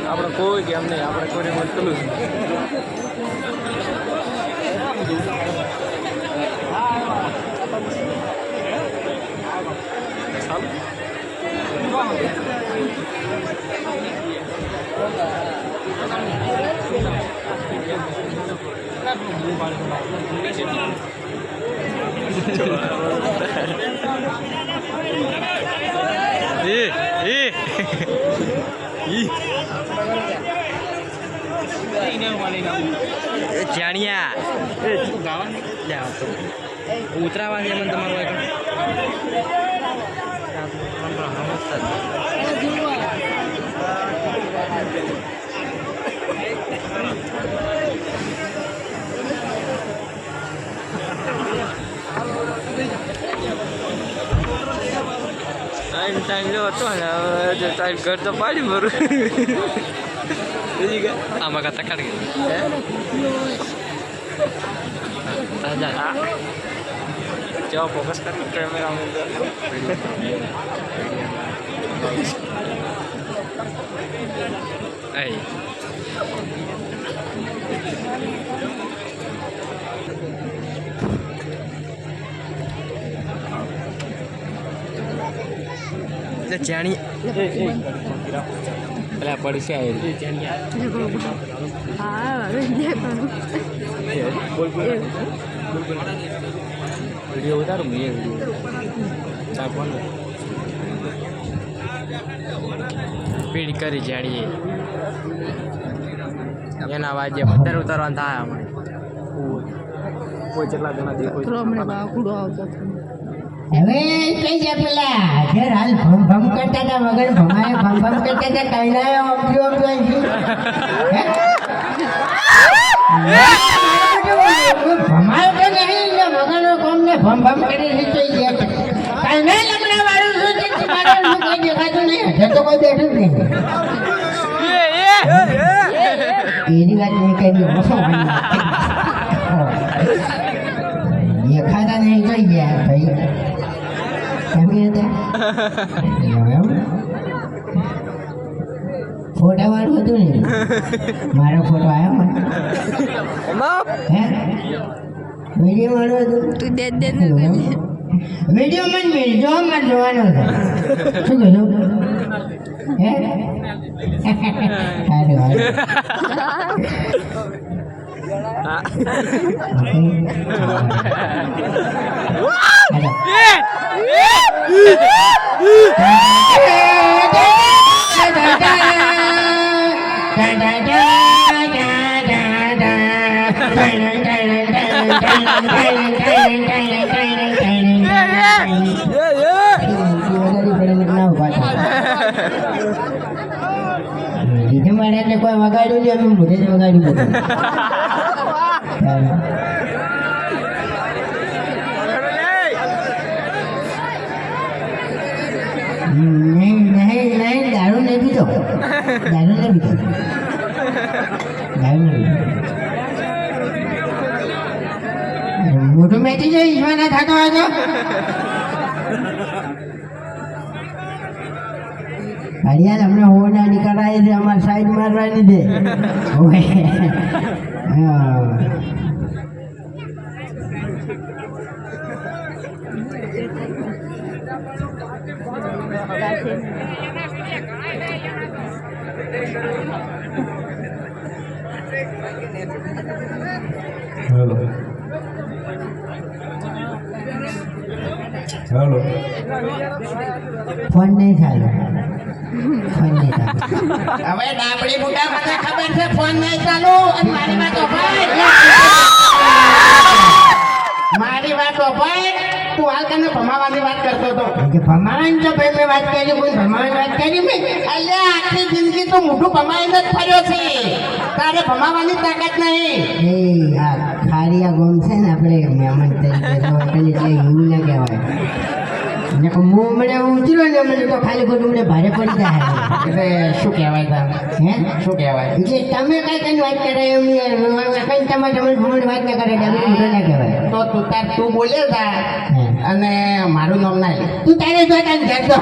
આપણે કોઈ કેમ નહીં, આપણે કોઈને મત કરું જાણ્યા ઉતરાવાની એમ તમારું ટાઈમ લો હતો ને હવે ટાઈમ ઘર તો પાડી ભરું આમાં કરતા કાઢી જવા ફોકસ કરી કેમેરા જાણી પેલા પડશે વિડીયો ઉતારું મેં પીડ કરી જાણીએ એના વાજે પથ્થર ઉતારવાનું થાય અમારે કોઈ જેટલા જણા હવે કઈ જાય પેલા ઘેર હાલ ભમ ભમ કરતા હતા વગર ભમાય ભમ ભમ કરતા હતા કઈ ના ભમાય તો નહીં વગર કોમ ને ભમ ભમ કરી કઈ ગયા કઈ ના લમણા વાળું શું કોઈ દેખાતું નહીં તો કોઈ બેઠું જ નહીં એની વાત નહીં કઈ દેખાતા નહીં કઈ ગયા ભાઈ ફોટા વાળું હતું ને મારો ફોટો આવ્યો મને વિડીયો વાળું હતું વિડીયો મને જોવામાં જોવાનો હતો શું કીધું હે એટલે કોઈ વગાડ્યું છે અમે મોઢે જ વગાડ્યું નહીં દારૂ નહીં પીધો દારૂ નહીં પીધો મોટું મેચી જાય ઈશ્વરના થતો હોય તો હરિયાલ હમણાં હોના નીકળાય છે અમારે સાઈડ મારવાની છે હેલો હેલો ફોન નહીં ચાલુ હવે ડાબડી બુડા મને ખબર છે ફોન નહીં ચાલુ અને મારી વાત ભાઈ તું તું હાલ તને ભમાવાની વાત કરતો હતો. કે ભમાવાની તો ભાઈ મેં વાત કરી, કોઈ ભમાવાની વાત કરી મેં? અલ્યા આખી જિંદગી તું મોઢું ભમાઈને જ ફર્યો છે. તારે ભમાવાની તાકાત નહીં. એ આ ખારિયા ગોમ છે ને આપણે મહેમાન તરીકે તો એટલે એવું ના કહેવાય. ને હું હમણાં ઉતર્યો ને મને તો ખાલી ખોટું મને ભારે પડી જાય. એટલે શું કહેવાય તારે? હે શું કહેવાય? એટલે તમે કઈ વાત કરે એમ કઈ તમારે તમારી વાત ના કરે એટલે મોટો ના કહેવાય. તો તું બોલે તા અને મારું નામ ના લે. તું તારે જો તારે ઘર દો.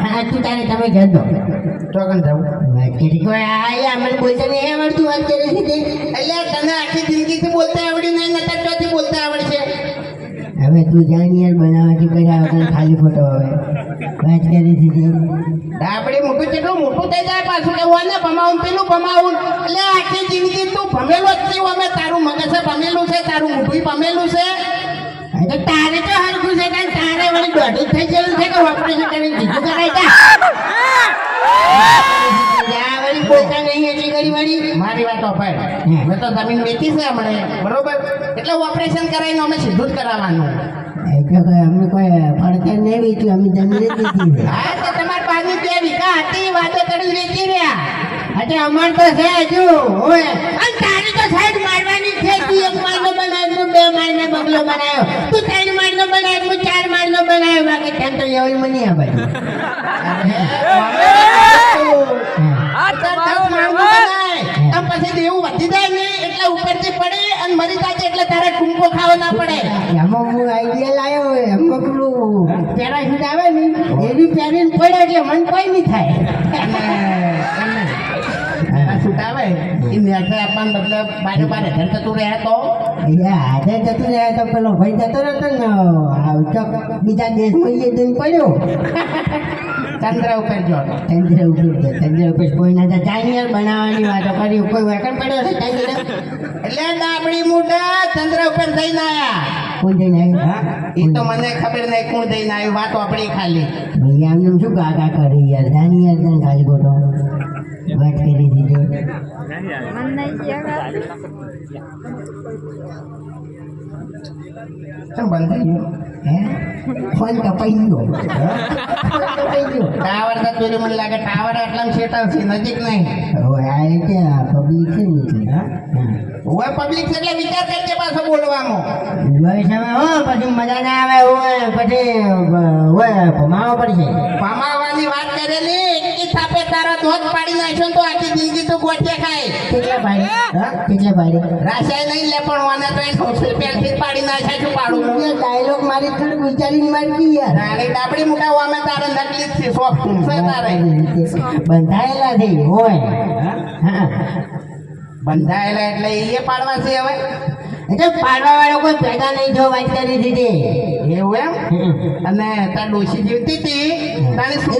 હા તું તારે તમે ઘર દો. તો કન જાઉં? વાત કરી કોઈ આ મને બોલતા નહીં આવડતું વાત કરે છે તે. એટલે તને આખી જિંદગીથી બોલતા આવડી નહીં, નતર ચોથી બોલતા આવડશે. હવે તું જાણિયાર બનાવવાથી કર્યા વગર ખાલી ખોટો હવે વાત કરી દીધી. આપણે મોટું કેટલું મોટું થઈ જાય પાછું કે ઓને ભમાવું પેલું ભમાવું. એટલે આખી જિંદગી તું ભમેલો જ નહીં. અમે તારું મગજ ભમેલું છે, તારું મોઢું ભમેલું છે. તો તારે તો હરખું છે કારણ તારે વળી દોઢું થઈ ગયેલું છે કે ઓપરેશન કરીને બીજું કરાય જા. વળી બોલતા નહીં એટલી ઘડી વળી. મારી વાત અપાય. મેં તો જમીન વેચી છે હમણાં, બરોબર? એટલે ઓપરેશન કરાવીને અમે સીધું જ કરાવવાનું. એટલે કોઈ અમને કોઈ પડતર નહીં વેચ્યું, અમે જમીન જ વેચી છે. હા તો તમારી પાસે 2 વીઘા હતી, વાતો કરી વેચી રહ્યા. એટલે અમાર તો છે હજુ હોય. અને તારી તો સાઈડ મારવાની છે. તું 1 માળનો બનાવ્યો, તું 2 માળનો બંગલો બનાવ્યો, તું 3 માળનો બનાવ્યો, તું 4 માળનો બનાવ્યો. બાકી તેમ તો એવી મને આ બાજુ. પછી દેવું વધી જાય ને એટલે ઉપરથી પડે અને મરી જાય એટલે તારે ટૂંકો ખાવો ના પડે. એમાં હું આઈડિયા લાવ્યો હોય એમાં પેલું પેરાશૂટ આવે ને એવી પહેરીને પડે એટલે મન કોઈ નહીં થાય. છૂટ આવે એ નેચર આપવાને બદલે બારે બારે ઘર જતું રહ્યા તો આજે જતું રહ્યા તો પેલો ભાઈ જતો રહેતો ને તો બીજા દેશમાં એ દિન પડ્યો. ચંદ્ર ઉપર જો ચંદ્ર ઉપર કોઈના તો ચાઇનિયર બનાવવાની વાતો કરી. કોઈ વેકન પડ્યો છે ચાઇનિયર? એટલે ડાબડી મોઢા ચંદ્ર ઉપર જઈને આયા. કોણ જઈને આવ્યું? એ તો મને ખબર નહીં કોણ જઈને આવ્યું. વાત આપણી ખાલી ભાઈ આમને શું કાકા કરી યાર જાની યાર તને ખાલી ખોટો વાત કરી દીધી. કેમ બંધ થઈ ગયું? હે ફોન કપાઈ ગયો. ટાવર તો મને લાગે ટાવર આટલા સેટલ છે, નજીક નહીં. હવે આ રીતે પબ્લિક છે ને એટલે હોય પબ્લિક એટલે વિચાર કરજે પાછો બોલવામાં. પછી મજા ના આવે હોય પછી ભમાવો પડશે. ભમાવાની વાત કરેલી એટલી થાપે તારા ધોધ પાડી નાખ્યો તો આખી જિંદગી તો ગોઠે ખાય. કેટલા પાડી? કેટલા પાડી? રાશાય નહીં લે પણ વાને તો સૌથી પહેલથી જ પાડી નાખ્યા છું પાડું. ડાયલોગ મારી થોડુંક વિચારીને મારી યાર. નાની ડાબડી મોટા અમે તારે નકલી જ છે, શોખ છે તારે. બંધાયેલા થઈ હોય. હા બંધાયેલા એટલે એ પાડવા છે હવે. એટલે પાડવા વાળો કોઈ પેદા નહીં જો વાત કરી દીધી. એવું એમ? અને તાર ડોશી જીવતી હતી તારી શું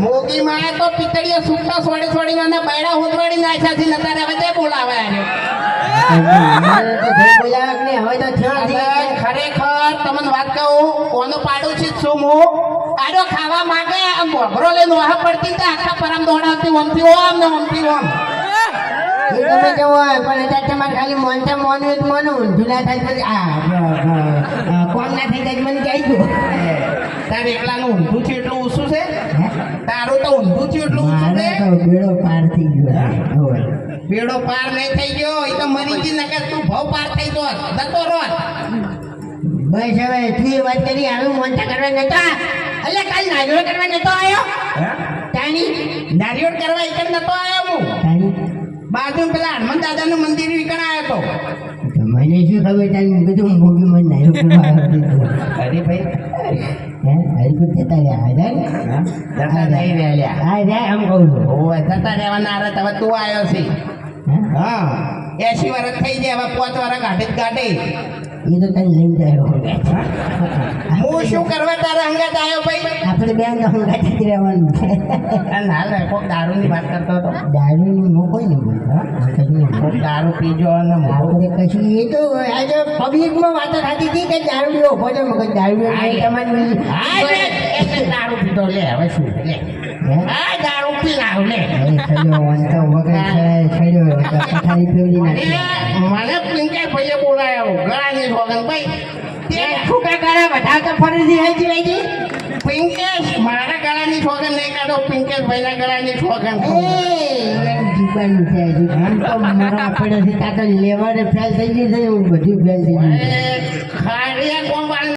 મોગી માએ તો પિતળીઓ સુખા છોડી છોડીને અને બૈડા ઉતવાડી નાખ્યા છે. નતારે હવે તે બોલાવે ખરેખર તમને વાત કહું કોનું પાડું છે શું હું આડો ખાવા માંગે આમ ભોગરો લઈને વાહ પડતી તે આખા પરમ દોડાવતી ઓમથી ઓમ ને ઓમથી ઓમ. એ તમે કેવો હોય પણ અત્યારે તમારે ખાલી મોનતા મોનવું મોનું ઢીલા થાય પછી કોમ ના થઈ જાય મને કહી દો. તારે એકલાનું ઊંધું થયું એટલું ઓછું છે? તારું તો ઊંધું થયું એટલું ઓછું છે. બેડો પાર થઈ ગયો. બેડો પાર નહીં થઈ ગયો એ તો મરી ગઈ નકર તું ભાવ પાર થઈ ગયો જતો રોજ. બસ હવે તું એ વાત કરી હવે મોનતા કરવા નતા એટલે કાલ નારિયોળ કરવા નતો આવ્યો. તાણી નારિયોળ કરવા એક નતો આવ્યો હું. તાણી બાજુ પેલા હનુમાન દાદાનું મંદિર વિકણ આવ્યો હતો. મને શું ખબર તારી બધું મૂવી મને નારિયોળ અરે ભાઈ હરિપુર જતા રહ્યા જતા નહીં રહ્યા. હા જાય આમ કહું છું. ઓય જતા રહેવાના અરે હવે તું આવ્યો છે. હા 80 વર્ષ થઈ જાય હવે 5 વર્ષ ગાઢે જ ગાઢે. એ તો તને લઈને જાય હું શું કરવા તારા અંગત આવ્યો ભાઈ? આપણે બેન તો હંગાત જ રહેવાનું છે. ના લે કોક દારૂની વાત કરતો હતો. દારૂની મોકો નહીં બોલતો કોક દારૂ પીજો અને આપણે કશું એ તો આજે પબ્લિકમાં વાતો થતી હતી કે દારૂ પીવો ખોટો મગજ દારૂ તમારી દારૂ પીધો લે હવે શું લે. હા દારૂ પીને આવ લે છેડ્યો વાંધો વગર છેડ્યો પથારી ફેરવી નાખી મને પિંકે ભાઈએ બોલાયો ગળાની સોગન ભાઈ તે ફૂકા ગાળા વધારતો ફરીથી હાજી વાજી પિંકેશ મારા ગળાની સોગન નહીં કાઢો પિંકેશ ભાઈના ગળાની સોગન જીવવાનું છે હજી આમ તો મારા પડે છે તાતો લેવાડે ફેલ થઈ ગઈ છે એવું બધું ફેલ થઈ ગયું ખાડિયા કોમ